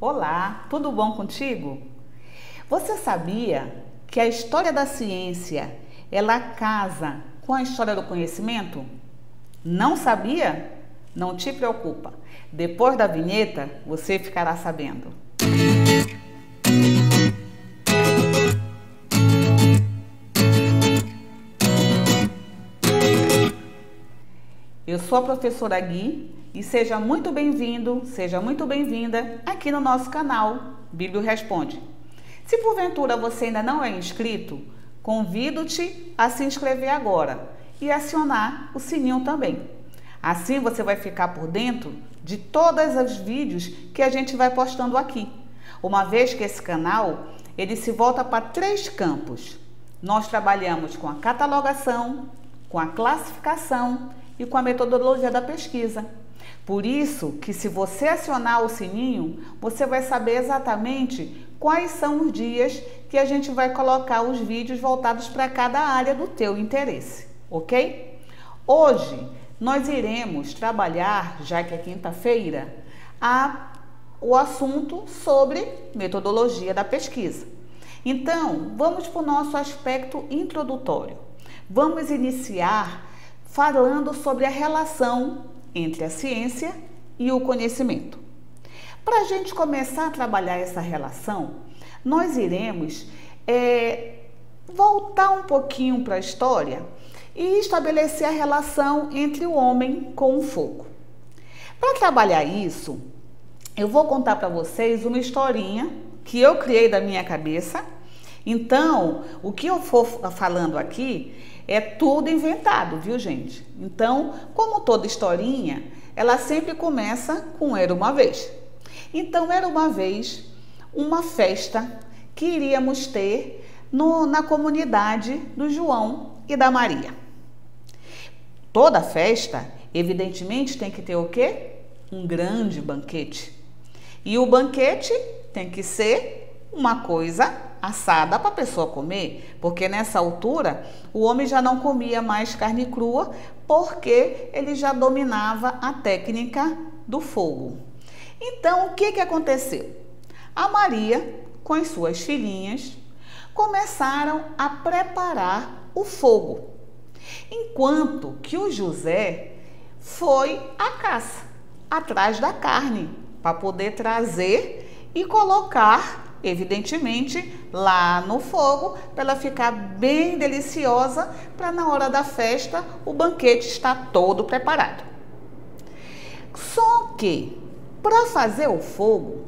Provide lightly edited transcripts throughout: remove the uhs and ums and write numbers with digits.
Olá, tudo bom contigo? Você sabia que a história da ciência, ela casa com a história do conhecimento? Não sabia? Não te preocupa. Depois da vinheta, você ficará sabendo. Eu sou a professora Gui e seja muito bem-vindo, seja muito bem-vinda aqui no nosso canal Bíblio Responde. Se porventura você ainda não é inscrito, convido-te a se inscrever agora e acionar o sininho também. Assim você vai ficar por dentro de todos os vídeos que a gente vai postando aqui. Uma vez que esse canal, ele se volta para 3 campos. Nós trabalhamos com a catalogação, com a classificação e com a metodologia da pesquisa. Por isso que se você acionar o sininho, você vai saber exatamente quais são os dias que a gente vai colocar os vídeos voltados para cada área do teu interesse, ok? Hoje nós iremos trabalhar, já que é quinta-feira, o assunto sobre metodologia da pesquisa. Então, vamos para o nosso aspecto introdutório. Vamos iniciar falando sobre a relação entre a ciência e o conhecimento. Para a gente começar a trabalhar essa relação, nós iremos voltar um pouquinho para a história e estabelecer a relação entre o homem com o fogo. Para trabalhar isso, eu vou contar para vocês uma historinha que eu criei da minha cabeça. Então, o que eu for falando aqui é tudo inventado, viu, gente? Então, como toda historinha, ela sempre começa com Era uma vez. Então, era uma vez uma festa que iríamos ter na comunidade do João e da Maria. Toda festa, evidentemente, tem que ter o quê? Um grande banquete. E o banquete tem que ser uma coisa assada para a pessoa comer, porque nessa altura o homem já não comia mais carne crua, porque ele já dominava a técnica do fogo. Então, o que aconteceu? A Maria, com as suas filhinhas, começaram a preparar o fogo, enquanto que o José foi à caça, atrás da carne, para poder trazer e colocar, evidentemente, lá no fogo, para ela ficar bem deliciosa, para na hora da festa o banquete estar todo preparado. Só que, para fazer o fogo,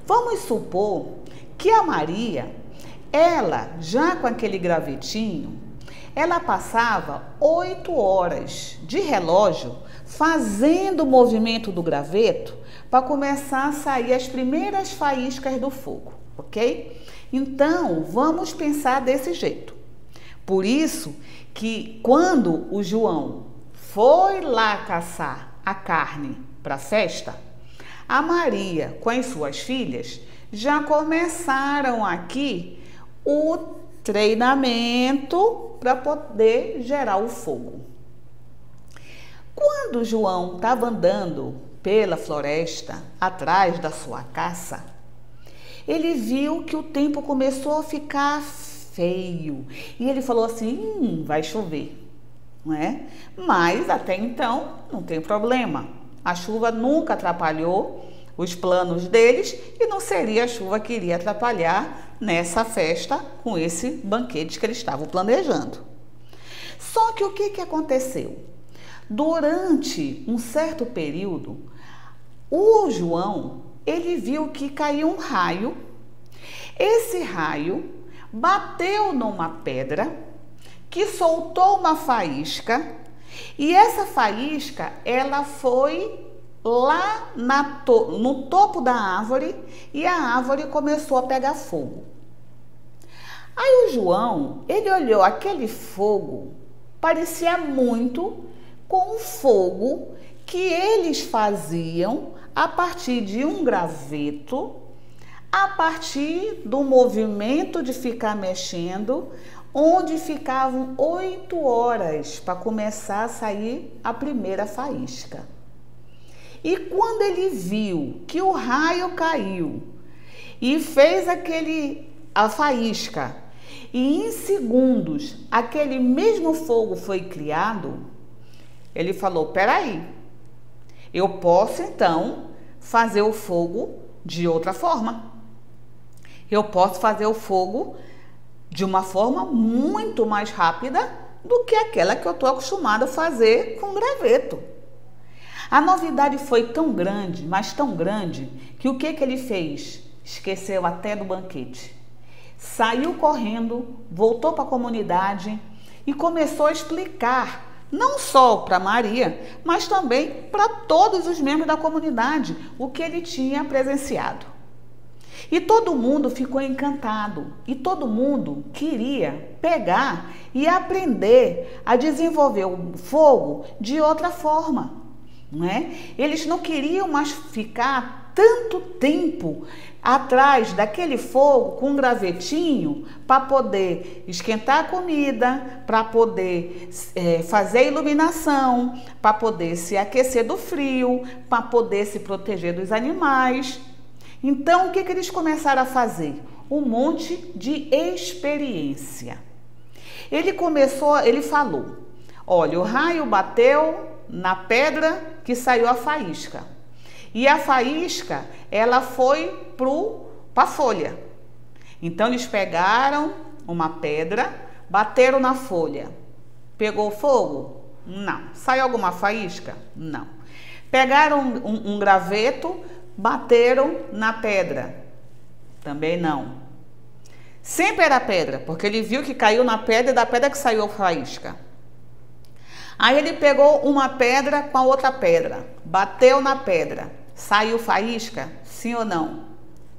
vamos supor que a Maria, ela já com aquele gravetinho, ela passava 8 horas de relógio fazendo o movimento do graveto para começar a sair as primeiras faíscas do fogo, ok? Então, vamos pensar desse jeito. Por isso que quando o João foi lá caçar a carne para a festa, a Maria com as suas filhas já começaram aqui o treinamento para poder gerar o fogo. Quando o João estava andando pela floresta, atrás da sua caça, ele viu que o tempo começou a ficar feio. E ele falou assim, vai chover, não é? Mas até então não tem problema. A chuva nunca atrapalhou os planos deles e não seria a chuva que iria atrapalhar nessa festa com esse banquete que eles estavam planejando. Só que o que aconteceu? Durante um certo período, o João, ele viu que caiu um raio. Esse raio bateu numa pedra que soltou uma faísca e essa faísca, ela foi lá no topo da árvore e a árvore começou a pegar fogo. Aí o João, ele olhou aquele fogo, parecia muito com o fogo que eles faziam a partir de um graveto, a partir do movimento de ficar mexendo, onde ficavam 8 horas para começar a sair a primeira faísca. E quando ele viu que o raio caiu e fez a faísca, e em segundos aquele mesmo fogo foi criado, ele falou: peraí, eu posso então fazer o fogo de outra forma. Eu posso fazer o fogo de uma forma muito mais rápida do que aquela que eu estou acostumada a fazer com graveto. A novidade foi tão grande, mas tão grande, que o que ele fez? Esqueceu até do banquete. Saiu correndo, voltou para a comunidade e começou a explicar, não só para Maria, mas também para todos os membros da comunidade, o que ele tinha presenciado. E todo mundo ficou encantado, e todo mundo queria pegar e aprender a desenvolver o fogo de outra forma, não é? Eles não queriam mais ficar tanto tempo atrás daquele fogo com um gravetinho para poder esquentar a comida, para poder fazer a iluminação, para poder se aquecer do frio, para poder se proteger dos animais. Então, o que eles começaram a fazer? Um monte de experiência. Ele falou: olha, o raio bateu na pedra que saiu a faísca. E a faísca, ela foi para a folha. Então, eles pegaram uma pedra, bateram na folha. Pegou fogo? Não. Saiu alguma faísca? Não. Pegaram um graveto, bateram na pedra? Também não. Sempre era pedra, porque ele viu que caiu na pedra e da pedra que saiu a faísca. Aí ele pegou uma pedra com a outra pedra, bateu na pedra. Saiu faísca? Sim ou não?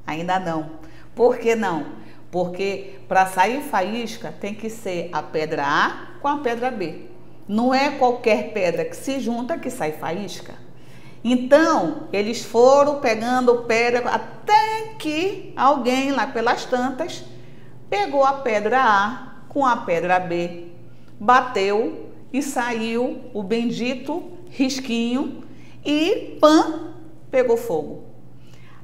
Ainda não. Por que não? Porque para sair faísca tem que ser a pedra A com a pedra B. Não é qualquer pedra que se junta que sai faísca. Então, eles foram pegando pedra até que alguém lá pelas tantas pegou a pedra A com a pedra B, bateu e saiu o bendito risquinho e pã, pegou fogo.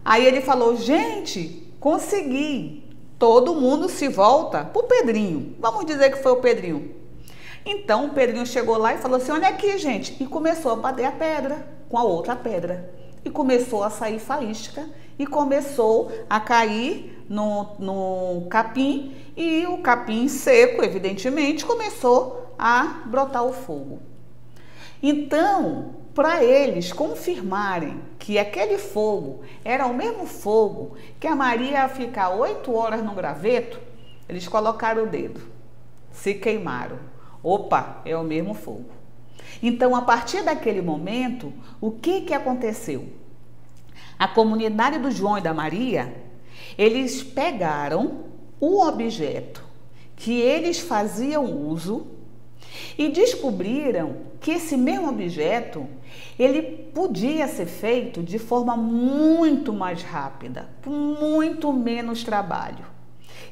Aí ele falou: gente, consegui. Todo mundo se volta pro Pedrinho. Vamos dizer que foi o Pedrinho. Então o Pedrinho chegou lá e falou assim: olha aqui, gente. E começou a bater a pedra com a outra pedra. E começou a sair faísca. E começou a cair no capim. E o capim seco, evidentemente, começou a brotar o fogo. Então, para eles confirmarem que aquele fogo era o mesmo fogo que a Maria ia ficar 8 horas no graveto, eles colocaram o dedo, se queimaram. Opa, é o mesmo fogo. Então, a partir daquele momento, o que aconteceu? A comunidade do João e da Maria, eles pegaram o objeto que eles faziam uso e descobriram que esse mesmo objeto, ele podia ser feito de forma muito mais rápida, com muito menos trabalho.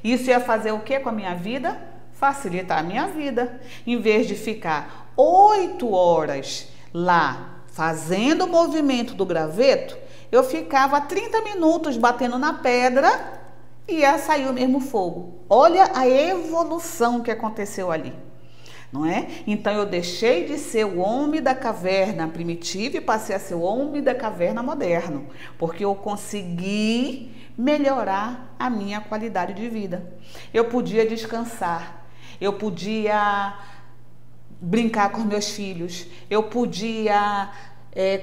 Isso ia fazer o que com a minha vida? Facilitar a minha vida. Em vez de ficar 8 horas lá fazendo o movimento do graveto, eu ficava 30 minutos batendo na pedra e ia sair o mesmo fogo. Olha a evolução que aconteceu ali. Não é? Então eu deixei de ser o homem da caverna primitiva e passei a ser o homem da caverna moderno, porque eu consegui melhorar a minha qualidade de vida. Eu podia descansar, eu podia brincar com os meus filhos, eu podia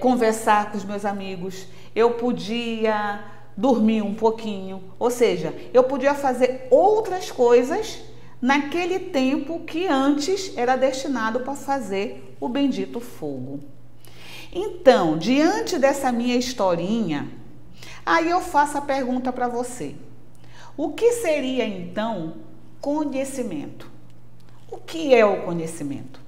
conversar com os meus amigos, eu podia dormir um pouquinho, ou seja, eu podia fazer outras coisas naquele tempo que antes era destinado para fazer o bendito fogo. Então, diante dessa minha historinha, aí eu faço a pergunta para você. O que seria então conhecimento? O que é o conhecimento?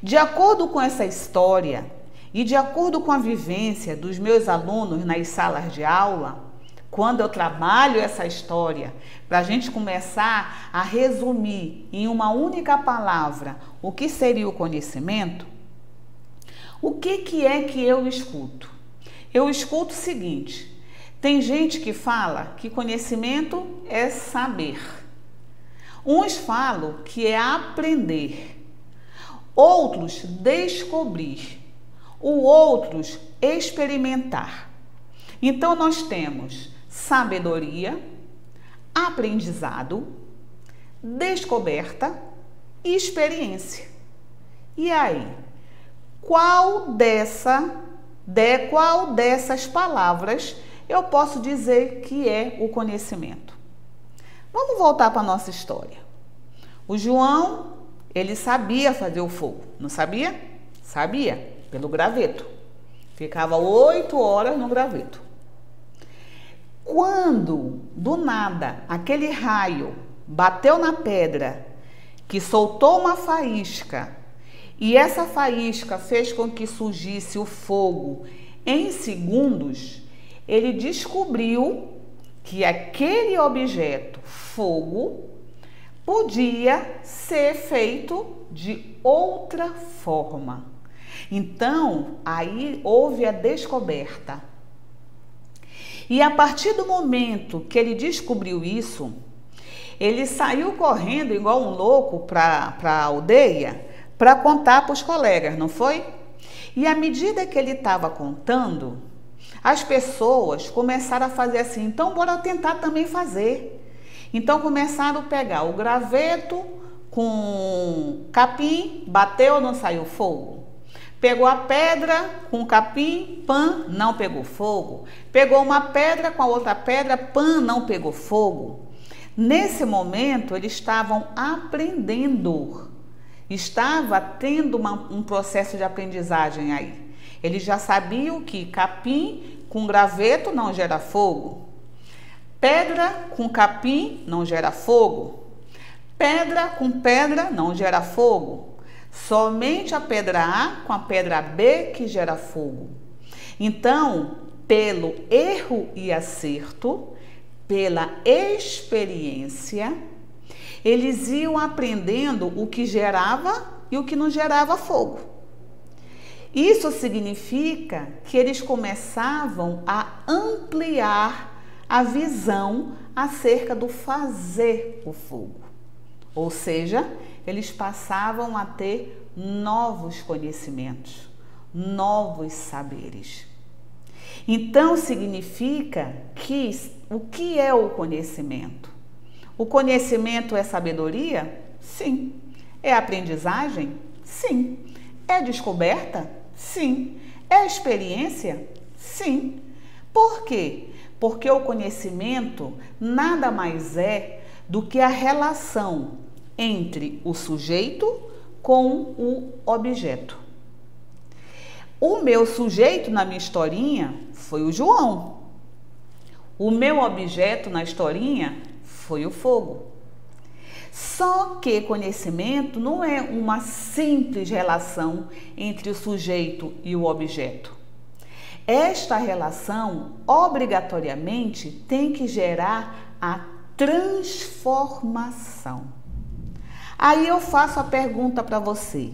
De acordo com essa história e de acordo com a vivência dos meus alunos nas salas de aula, quando eu trabalho essa história, para a gente começar a resumir em uma única palavra o que seria o O que é que eu escuto? Eu escuto o seguinte: tem gente que fala que conhecimento é saber. Uns falam que é aprender. Outros descobrir. Outros experimentar. Então nós temos sabedoria, aprendizado, descoberta e experiência. E aí, qual dessas palavras eu posso dizer que é o conhecimento? Vamos voltar para a nossa história. O João, ele sabia fazer o fogo, não sabia? Sabia, pelo graveto. Ficava 8 horas no graveto. Quando, do nada, aquele raio bateu na pedra, que soltou uma faísca, e essa faísca fez com que surgisse o fogo em segundos, ele descobriu que aquele objeto, fogo, podia ser feito de outra forma. Então, aí houve a descoberta. E a partir do momento que ele descobriu isso, ele saiu correndo igual um louco para a aldeia para contar para os colegas, não foi? E à medida que ele estava contando, as pessoas começaram a fazer assim: então bora tentar também fazer. Então começaram a pegar o graveto com capim, bateu, não saiu fogo. Pegou a pedra com capim, pã, não pegou fogo. Pegou uma pedra com a outra pedra, pã, não pegou fogo. Nesse momento, eles estavam aprendendo. Estava tendo um processo de aprendizagem aí. Eles já sabiam que capim com graveto não gera fogo. Pedra com capim não gera fogo. Pedra com pedra não gera fogo. Somente a pedra A com a pedra B que gera fogo. Então, pelo erro e acerto, pela experiência, eles iam aprendendo o que gerava e o que não gerava fogo. Isso significa que eles começavam a ampliar a visão acerca do fazer o fogo. Ou seja, eles passavam a ter novos conhecimentos, novos saberes. Então, significa que o que é o conhecimento? O conhecimento é sabedoria? Sim. É aprendizagem? Sim. É descoberta? Sim. É experiência? Sim. Por quê? Porque o conhecimento nada mais é do que a relação entre o sujeito com o objeto. O meu sujeito na minha historinha foi o João. O meu objeto na historinha foi o fogo. Só que conhecimento não é uma simples relação entre o sujeito e o objeto. Esta relação, obrigatoriamente, tem que gerar a transformação. Aí eu faço a pergunta para você: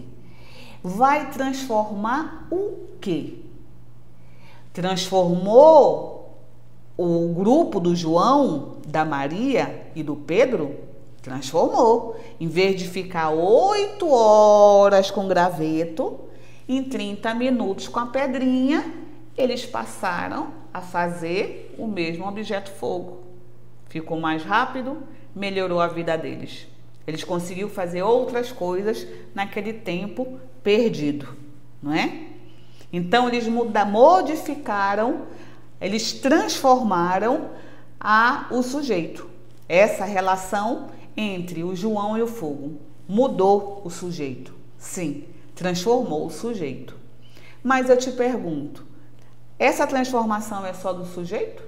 vai transformar o quê? Transformou o grupo do João, da Maria e do Pedro? Transformou. Em vez de ficar 8 horas com graveto, em 30 minutos com a pedrinha, eles passaram a fazer o mesmo objeto fogo. Ficou mais rápido, melhorou a vida deles. Eles conseguiram fazer outras coisas naquele tempo perdido, não é? Então, eles modificaram, eles transformaram o sujeito. Essa relação entre o João e o fogo mudou o sujeito. Sim, transformou o sujeito. Mas eu te pergunto, essa transformação é só do sujeito?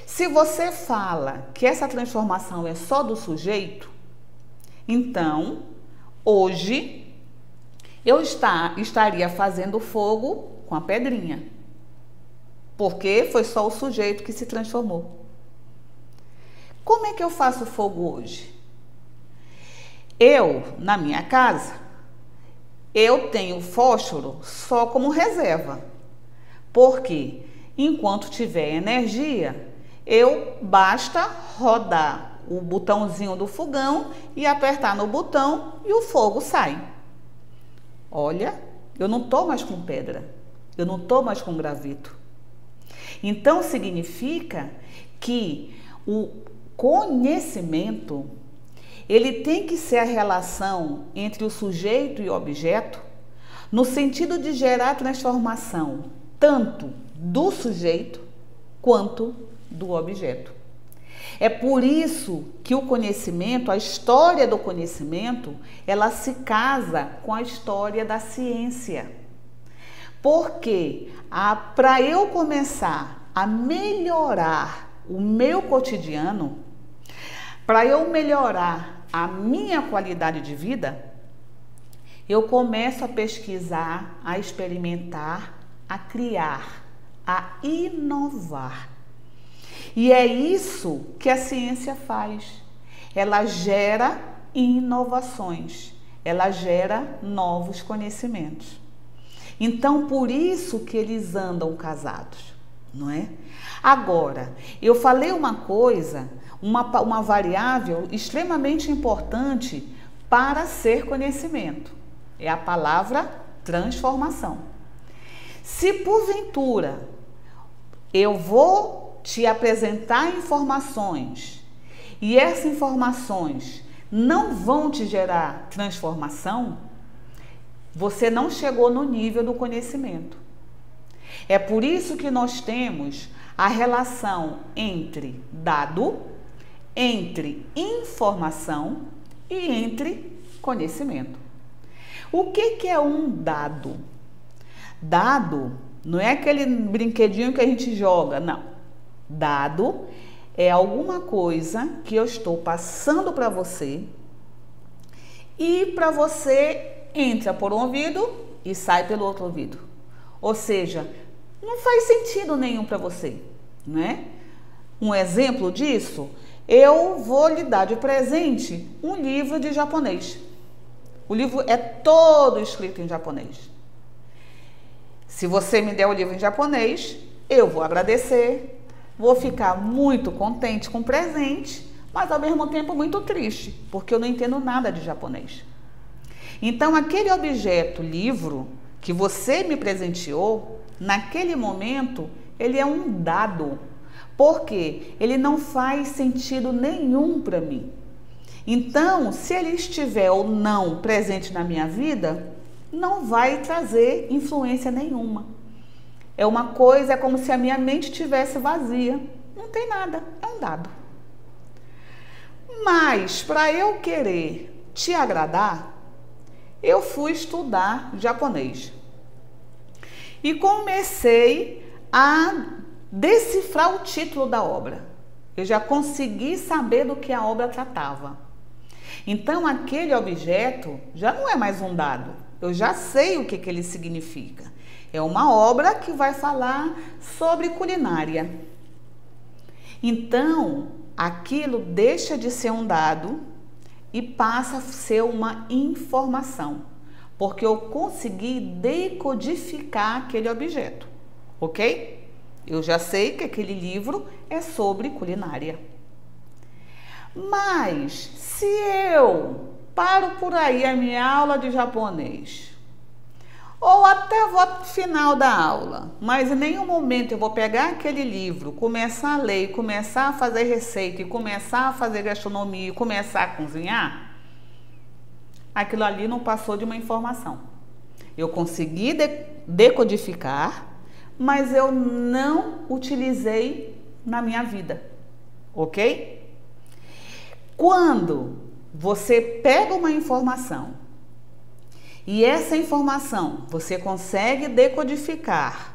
Se você fala que essa transformação é só do sujeito, então, hoje, eu estaria fazendo fogo com a pedrinha, porque foi só o sujeito que se transformou. Como é que eu faço fogo hoje? Eu, na minha casa, eu tenho fósforo só como reserva. Porque enquanto tiver energia, basta rodar o botãozinho do fogão e apertar no botão e o fogo sai. Olha, eu não estou mais com pedra, eu não estou mais com graveto. Então significa que o conhecimento, ele tem que ser a relação entre o sujeito e o objeto, no sentido de gerar transformação tanto do sujeito quanto do objeto. É por isso que o conhecimento, a história do conhecimento, ela se casa com a história da ciência. Porque para eu começar a melhorar o meu cotidiano, para eu melhorar a minha qualidade de vida, eu começo a pesquisar, a experimentar, a criar, a inovar. E é isso que a ciência faz. Ela gera inovações, ela gera novos conhecimentos. Então, por isso que eles andam casados, não é? Agora, eu falei uma coisa, uma variável extremamente importante para ser conhecimento. É a palavra transformação. Se porventura eu vou te apresentar informações e essas informações não vão te gerar transformação, você não chegou no nível do conhecimento. É por isso que nós temos a relação entre dado, entre informação e entre conhecimento. O que é um dado? Dado não é aquele brinquedinho que a gente joga, não. Dado é alguma coisa que eu estou passando para você e para você entra por um ouvido e sai pelo outro ouvido. Ou seja, não faz sentido nenhum para você, né? Um exemplo disso, eu vou lhe dar de presente um livro de japonês. O livro é todo escrito em japonês. Se você me der o livro em japonês, eu vou agradecer, vou ficar muito contente com o presente, mas ao mesmo tempo muito triste, porque eu não entendo nada de japonês. Então, aquele objeto, livro, que você me presenteou, naquele momento, ele é um dado, porque ele não faz sentido nenhum para mim. Então, se ele estiver ou não presente na minha vida, não vai trazer influência nenhuma. É uma coisa, é como se a minha mente estivesse vazia. Não tem nada, é um dado. Mas, para eu querer te agradar, eu fui estudar japonês. E comecei a decifrar o título da obra. Eu já consegui saber do que a obra tratava. Então, aquele objeto já não é mais um dado. Eu já sei o que ele significa. É uma obra que vai falar sobre culinária. Então, aquilo deixa de ser um dado e passa a ser uma informação, porque eu consegui decodificar aquele objeto, ok? Eu já sei que aquele livro é sobre culinária. Mas, se eu paro por aí a minha aula de japonês, ou até vou ao final da aula, mas em nenhum momento eu vou pegar aquele livro, começar a ler, começar a fazer receita, e começar a fazer gastronomia, e começar a cozinhar, aquilo ali não passou de uma informação. Eu consegui decodificar, mas eu não utilizei na minha vida, ok? Quando você pega uma informação e essa informação você consegue decodificar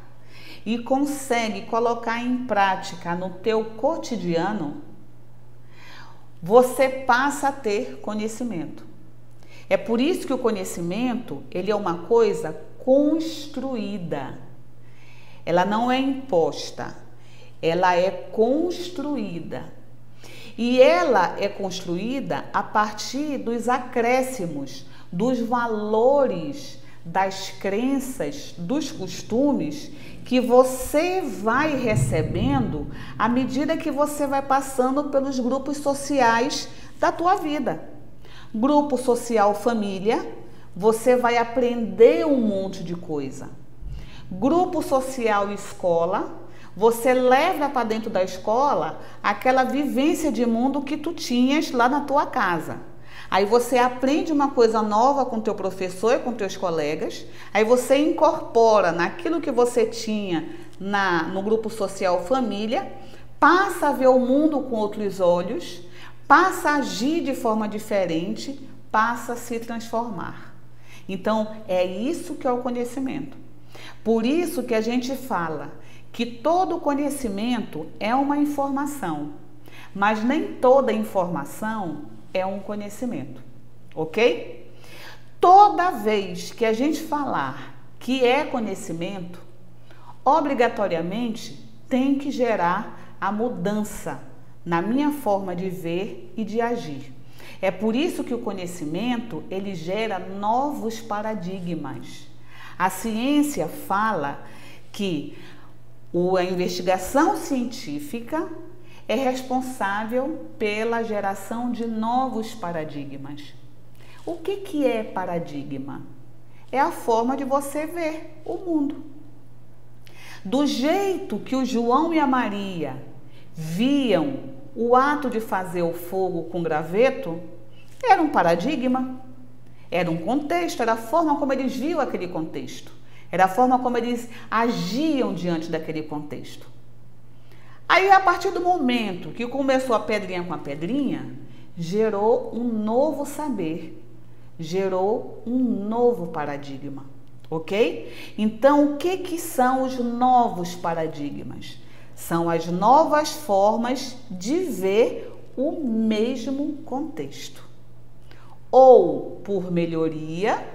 e consegue colocar em prática no teu cotidiano, você passa a ter conhecimento. É por isso que o conhecimento, ele é uma coisa construída. Ela não é imposta, ela é construída. E ela é construída a partir dos acréscimos, dos valores das crenças, dos costumes que você vai recebendo à medida que você vai passando pelos grupos sociais da tua vida. Grupo social família, você vai aprender um monte de coisa. Grupo social escola, você leva para dentro da escola aquela vivência de mundo que tu tinhas lá na tua casa. Aí você aprende uma coisa nova com teu professor e com teus colegas, aí você incorpora naquilo que você tinha no grupo social família, passa a ver o mundo com outros olhos, passa a agir de forma diferente, passa a se transformar. Então, é isso que é o conhecimento. Por isso que a gente fala que todo conhecimento é uma informação, mas nem toda informação é um conhecimento, ok? Toda vez que a gente falar que é conhecimento, obrigatoriamente tem que gerar a mudança na minha forma de ver e de agir. É por isso que o conhecimento, ele gera novos paradigmas. A ciência fala que a investigação científica é responsável pela geração de novos paradigmas. O que é paradigma? É a forma de você ver o mundo. Do jeito que o João e a Maria viam o ato de fazer o fogo com graveto, era um paradigma, era um contexto, era a forma como eles viam aquele contexto, era a forma como eles agiam diante daquele contexto. Aí, a partir do momento que começou a pedrinha com a pedrinha, gerou um novo saber, gerou um novo paradigma, ok? Então, o que são os novos paradigmas? São as novas formas de ver o mesmo contexto. Ou por melhoria,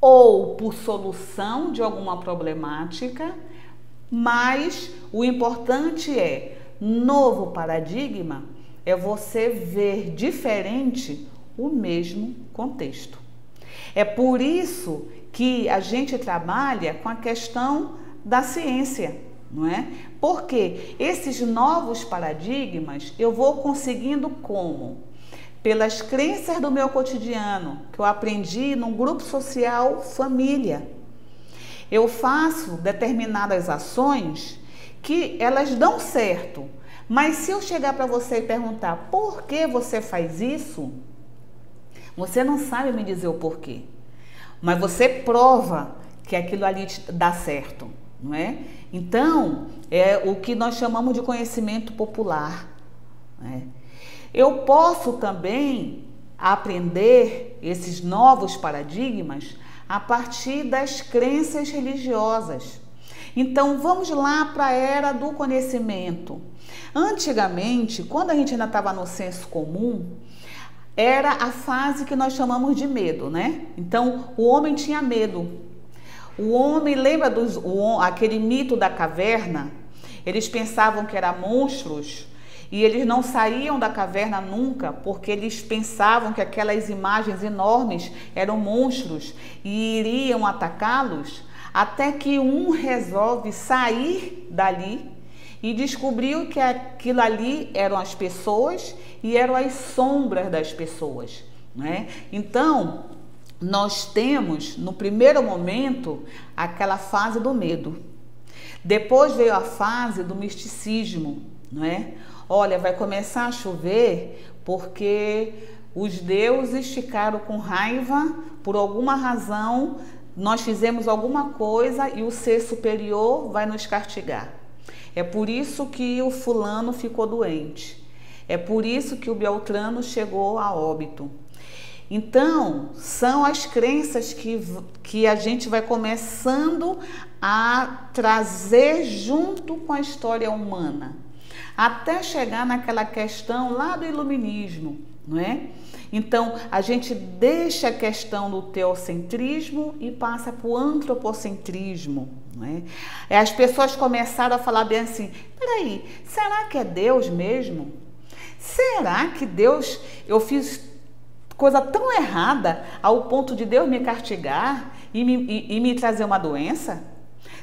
ou por solução de alguma problemática, mas o importante é, novo paradigma é você ver diferente o mesmo contexto. É por isso que a gente trabalha com a questão da ciência, não é? Porque esses novos paradigmas eu vou conseguindo como? Pelas crenças do meu cotidiano, que eu aprendi num grupo social família. Eu faço determinadas ações que elas dão certo, mas se eu chegar para você e perguntar por que você faz isso, você não sabe me dizer o porquê, mas você prova que aquilo ali dá certo, não é? Então, é o que nós chamamos de conhecimento popular, né? Eu posso também aprender esses novos paradigmas a partir das crenças religiosas. Então, vamos lá para a era do conhecimento. Antigamente, quando a gente ainda estava no senso comum, era a fase que nós chamamos de medo, né? Então, o homem tinha medo. O homem, lembra aquele mito da caverna? Eles pensavam que eram monstros e eles não saíam da caverna nunca, porque eles pensavam que aquelas imagens enormes eram monstros e iriam atacá-los, até que um resolve sair dali e descobriu que aquilo ali eram as pessoas e eram as sombras das pessoas, né? Então, nós temos, no primeiro momento, aquela fase do medo. Depois veio a fase do misticismo, não é? Olha, vai começar a chover porque os deuses ficaram com raiva, por alguma razão, nós fizemos alguma coisa e o ser superior vai nos castigar. É por isso que o fulano ficou doente. É por isso que o Beltrano chegou a óbito. Então, são as crenças que a gente vai começando a trazer junto com a história humana, até chegar naquela questão lá do iluminismo, não é? Então, a gente deixa a questão do teocentrismo e passa para o antropocentrismo, não é? As pessoas começaram a falar bem assim, peraí, será que é Deus mesmo? Será que Deus, eu fiz coisa tão errada ao ponto de Deus me castigar e me trazer uma doença?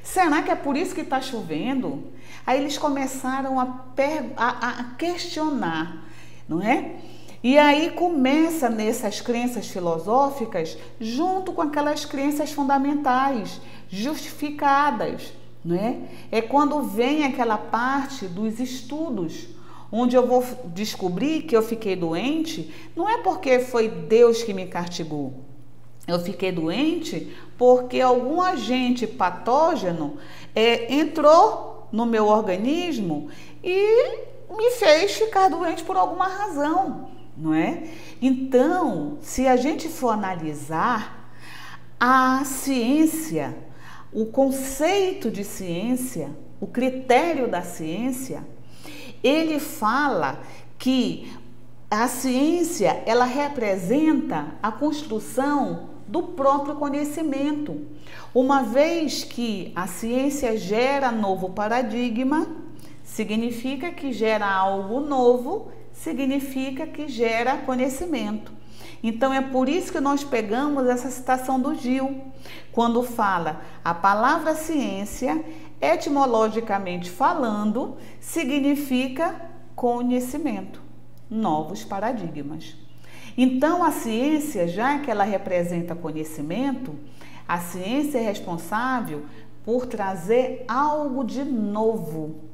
Será que é por isso que está chovendo? Aí eles começaram a questionar, não é? E aí começa nessas crenças filosóficas, junto com aquelas crenças fundamentais, justificadas, não é? É quando vem aquela parte dos estudos, onde eu vou descobrir que eu fiquei doente, não é porque foi Deus que me castigou. Eu fiquei doente porque algum agente patógeno entrou no meu organismo e me fez ficar doente por alguma razão, não é? Então, se a gente for analisar a ciência, o conceito de ciência, o critério da ciência, ele fala que a ciência, ela representa a construção do próprio conhecimento. Uma vez que a ciência gera novo paradigma, significa que gera algo novo, significa que gera conhecimento. Então é por isso que nós pegamos essa citação do Gil, quando fala a palavra ciência, etimologicamente falando, significa conhecimento, novos paradigmas. Então a ciência, já que ela representa conhecimento, a ciência é responsável por trazer algo de novo.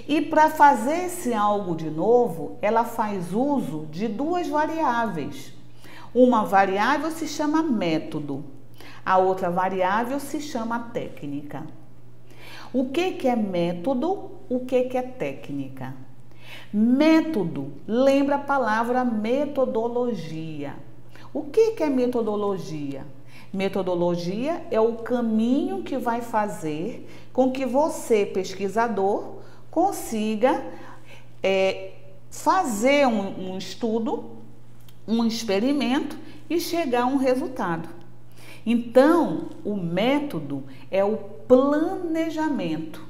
E para fazer esse algo de novo, ela faz uso de duas variáveis. Uma variável se chama método, a outra variável se chama técnica. O que é método? O que é técnica? Método lembra a palavra metodologia. O que é metodologia? Metodologia é o caminho que vai fazer com que você, pesquisador, consiga fazer um estudo, um experimento e chegar a um resultado. Então, o método é o planejamento.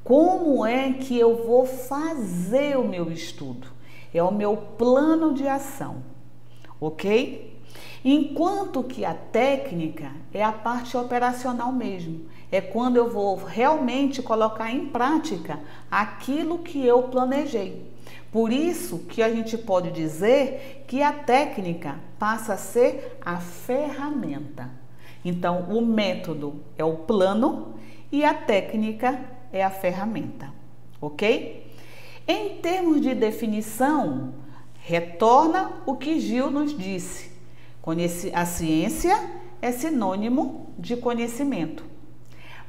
Como é que eu vou fazer o meu estudo? É o meu plano de ação, ok? Enquanto que a técnica é a parte operacional mesmo. É quando eu vou realmente colocar em prática aquilo que eu planejei. Por isso que a gente pode dizer que a técnica passa a ser a ferramenta. Então, o método é o plano e a técnica é a ferramenta, ok? Em termos de definição, retorna o que Gil nos disse. A ciência é sinônimo de conhecimento.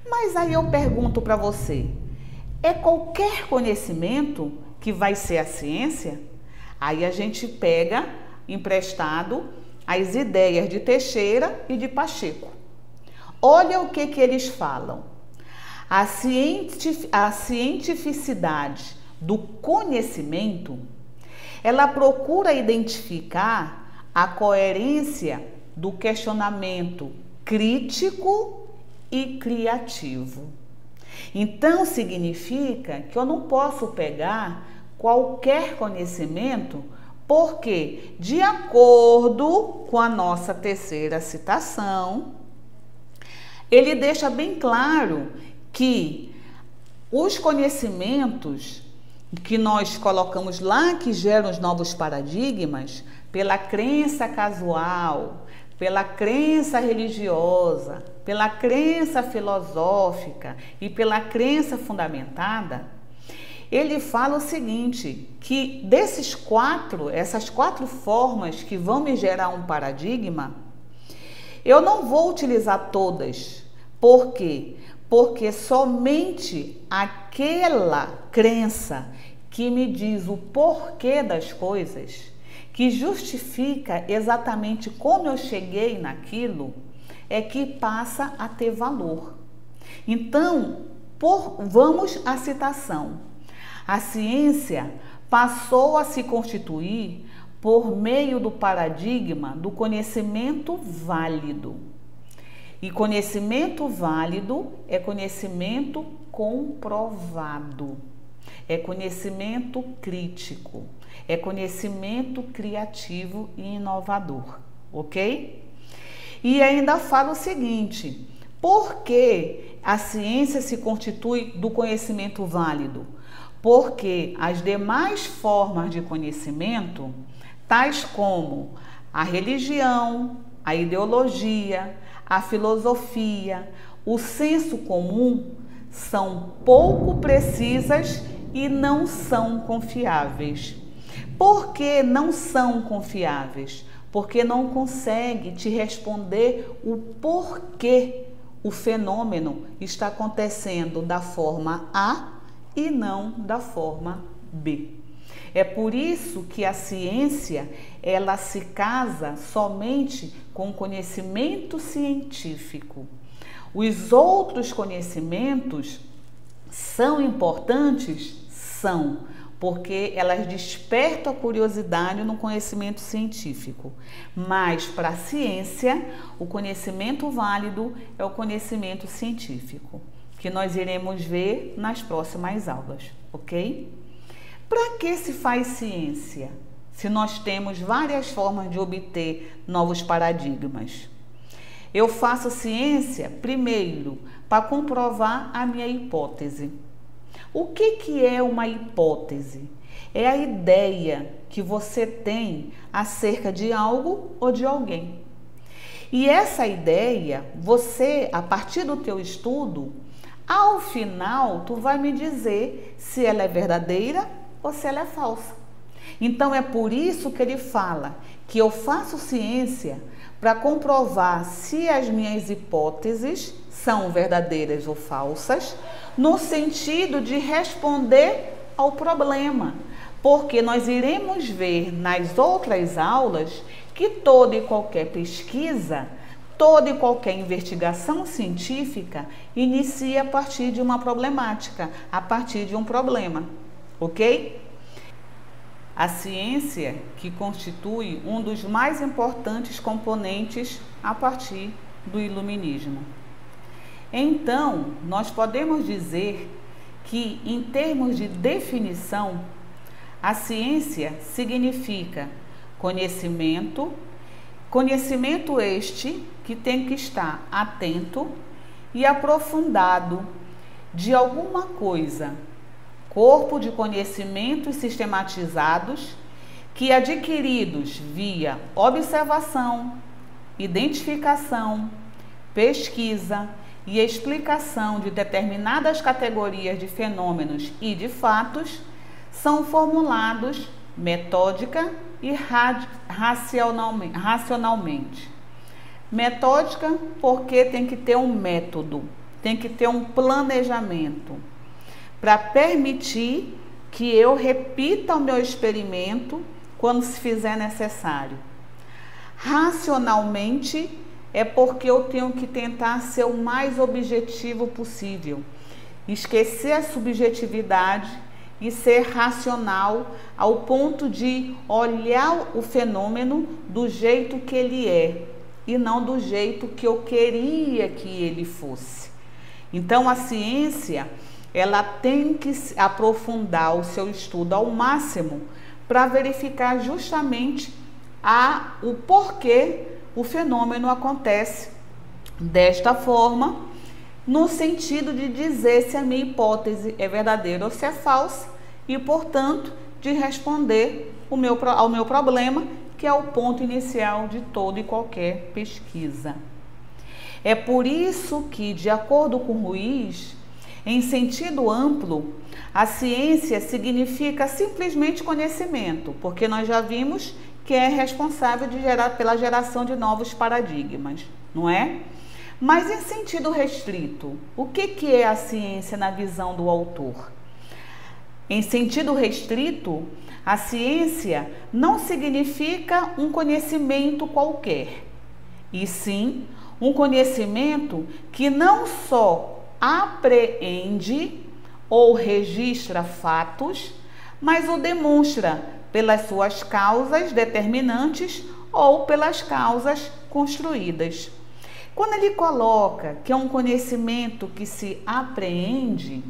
Mas aí eu pergunto para você, é qualquer conhecimento que vai ser a ciência? Aí a gente pega emprestado as ideias de Teixeira e de Pacheco. Olha o que eles falam. A cientificidade do conhecimento, ela procura identificar a coerência do questionamento crítico e criativo. Então, significa que eu não posso pegar qualquer conhecimento, porque, de acordo com a nossa terceira citação, ele deixa bem claro que os conhecimentos que nós colocamos lá, que geram os novos paradigmas, pela crença casual, pela crença religiosa, pela crença filosófica e pela crença fundamentada, ele fala o seguinte, que essas quatro formas que vão me gerar um paradigma, eu não vou utilizar todas. Por quê? Porque somente aquela crença que me diz o porquê das coisas, que justifica exatamente como eu cheguei naquilo, é que passa a ter valor. Então, vamos à citação. A ciência passou a se constituir por meio do paradigma do conhecimento válido. E conhecimento válido é conhecimento comprovado, é conhecimento crítico, é conhecimento criativo e inovador, ok? E ainda fala o seguinte: por que a ciência se constitui do conhecimento válido? Porque as demais formas de conhecimento, tais como a religião, a ideologia, a filosofia, o senso comum, são pouco precisas e não são confiáveis. Por que não são confiáveis? Porque não consegue te responder o porquê o fenômeno está acontecendo da forma A e não da forma B. É por isso que a ciência, ela se casa somente com o conhecimento científico. Os outros conhecimentos são importantes? São, porque elas despertam a curiosidade no conhecimento científico. Mas para a ciência, o conhecimento válido é o conhecimento científico, que nós iremos ver nas próximas aulas, ok? Para que se faz ciência, se nós temos várias formas de obter novos paradigmas? Eu faço ciência, primeiro, para comprovar a minha hipótese. O que é uma hipótese? É a ideia que você tem acerca de algo ou de alguém. E essa ideia, você, a partir do teu estudo, ao final, tu vai me dizer se ela é verdadeira ou se ela é falsa. Então é por isso que ele fala que eu faço ciência para comprovar se as minhas hipóteses são verdadeiras ou falsas, no sentido de responder ao problema. Porque nós iremos ver nas outras aulas que toda e qualquer pesquisa, toda e qualquer investigação científica inicia a partir de uma problemática, a partir de um problema, ok? A ciência que constitui um dos mais importantes componentes a partir do iluminismo. Então, nós podemos dizer que, em termos de definição, a ciência significa conhecimento este que tem que estar atento e aprofundado de alguma coisa, corpo de conhecimentos sistematizados que, adquiridos via observação, identificação, pesquisa e explicação de determinadas categorias de fenômenos e de fatos, são formulados metódica e racionalmente. Metódica porque tem que ter um método, tem que ter um planejamento para permitir que eu repita o meu experimento quando se fizer necessário. Racionalmente é porque eu tenho que tentar ser o mais objetivo possível, esquecer a subjetividade e ser racional ao ponto de olhar o fenômeno do jeito que ele é e não do jeito que eu queria que ele fosse. Então a ciência, ela tem que aprofundar o seu estudo ao máximo para verificar justamente o porquê o fenômeno acontece desta forma, no sentido de dizer se a minha hipótese é verdadeira ou se é falsa e, portanto, de responder ao meu problema, que é o ponto inicial de toda e qualquer pesquisa. É por isso que, de acordo com Ruiz, em sentido amplo, a ciência significa simplesmente conhecimento, porque nós já vimos que é responsável pela geração de novos paradigmas, não é? Mas em sentido restrito, o que é a ciência na visão do autor? Em sentido restrito, a ciência não significa um conhecimento qualquer, e sim um conhecimento que não só apreende ou registra fatos, mas o demonstra pelas suas causas determinantes ou pelas causas construídas. Quando ele coloca que é um conhecimento que se apreende,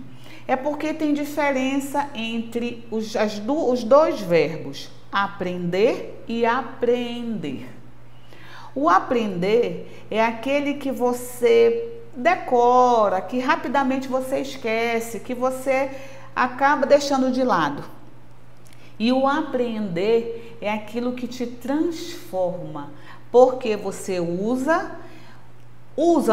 é porque tem diferença entre os dois verbos, aprender e apreender. O aprender é aquele que você decora, que rapidamente você esquece, que você acaba deixando de lado. E o aprender é aquilo que te transforma, porque você usa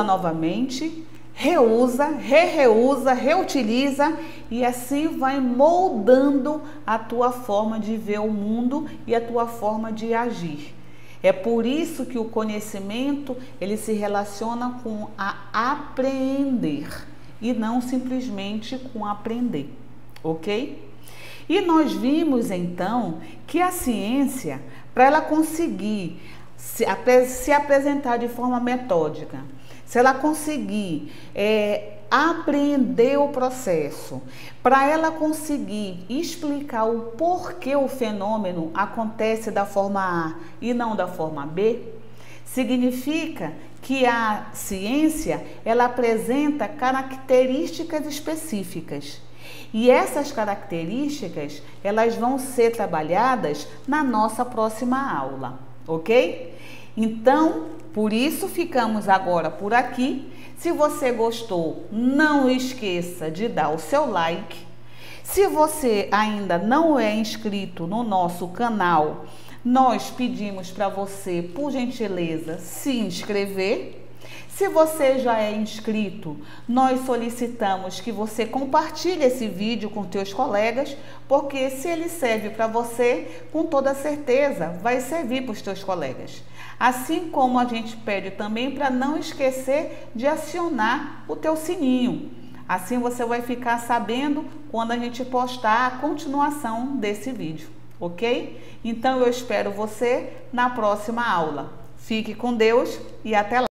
novamente, reusa, reusa, reutiliza e assim vai moldando a tua forma de ver o mundo e a tua forma de agir. É por isso que o conhecimento, ele se relaciona com a apreender e não simplesmente com aprender, ok? E nós vimos então que a ciência, para ela conseguir se apresentar de forma metódica, se ela conseguir apreender o processo, para ela conseguir explicar o porquê o fenômeno acontece da forma A e não da forma B, significa que a ciência, ela apresenta características específicas. E essas características, elas vão ser trabalhadas na nossa próxima aula, ok? Então, por isso ficamos agora por aqui. Se você gostou, não esqueça de dar o seu like. Se você ainda não é inscrito no nosso canal, nós pedimos para você, por gentileza, se inscrever. Se você já é inscrito, nós solicitamos que você compartilhe esse vídeo com teus colegas, porque se ele serve para você, com toda certeza vai servir para os teus colegas. Assim como a gente pede também para não esquecer de acionar o teu sininho. Assim você vai ficar sabendo quando a gente postar a continuação desse vídeo, ok? Então eu espero você na próxima aula. Fique com Deus e até lá!